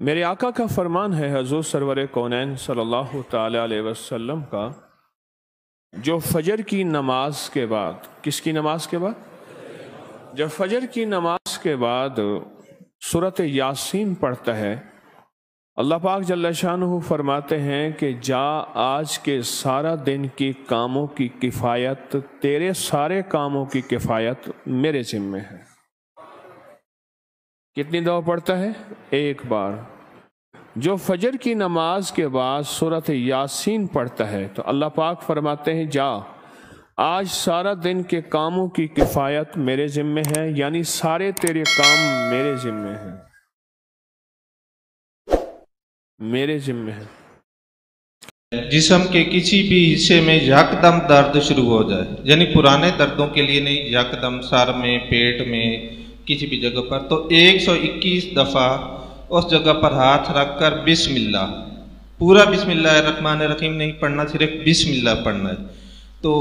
میرے آقا کا فرمان ہے حضور سرور کونین صلی اللہ تعالی علیہ وسلم کا، جو فجر کی نماز کے بعد، کس کی نماز کے بعد؟ جب فجر کی نماز کے بعد سورۃ یاسین پڑھتا ہے، اللہ پاک جل شانہ فرماتے ہیں کہ جا آج کے سارا دن کی کاموں کی کفایت، تیرے سارے کاموں کی کفایت میرے ذمے ہے۔ کتنی دفعہ پڑھتا ہے؟ ایک بار۔ جو فجر کی نماز کے بعد سورۃ یاسین پڑھتا ہے تو اللہ پاک فرماتے ہیں جا آج سارا دن کے کاموں کی کفایت میرے ذمے ہے، یعنی سارے تیرے کام میرے ذمے ہیں، میرے ذمے ہیں۔ جسم کے کسی بھی حصے میں یکدم درد شروع ہو جائے، یعنی پرانے دردوں کے لیے نہیں، یکدم سر میں، پیٹ میں، کسی بھی جگہ پر، تو 121 دفعہ اس جگہ پر ہاتھ رکھ کر بسم اللہ، پورا بسم اللہ الرحمن الرحیم نہیں پڑھنا، صرف بسم اللہ پڑھنا ہے۔ تو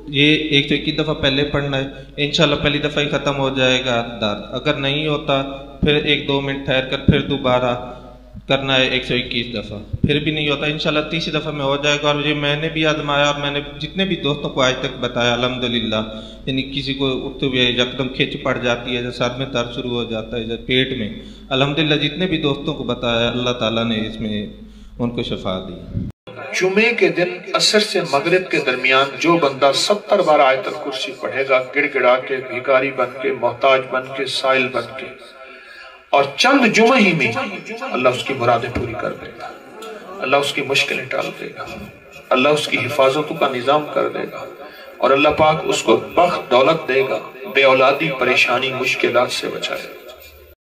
یہ 121 دفعہ پہلے پڑھنا ہے، انشاءاللہ پہلی دفعہ ہی ختم ہو جائے گا درد۔ اگر نہیں ہوتا پھر 1-2 منٹ ٹھہر کر پھر دوبارہ کرنا ہے 121 دفعہ، پھر بھی نہیں ہوتا انشاءاللہ تیسری دفعہ میں ہو جائے گا۔ اور یہ میں نے بھی آزمایا اور میں نے جتنے بھی دوستوں کو آج تک بتایا الحمدللہ، یعنی کسی کو اٹھتے ہوئے یکدم کھچ پڑ جاتی ہے، سر میں درد شروع ہو جاتا ہے، پیٹ میں، الحمدللہ جتنے بھی دوستوں کو بتایا اللہ تعالیٰ نے اس میں ان کو شفا دی۔ جمعے کے دن عصر سے مغرب کے درمیان جو بندہ 70 بار آیت الکرسی پڑھے گا، گڑ گڑا کے، بھیکاری بن کے، محتاج بن کے، سائل بن کے، اور چند جمعہ ہی میں اللہ اس کی مرادیں پوری کر دے گا، اللہ اس کی مشکلیں ٹال دے گا، اللہ اس کی حفاظتوں کا نظام کر دے گا، اور اللہ پاک اس کو بخت دولت دے گا، بے اولادی، پریشانی، مشکلات سے بچائے گا۔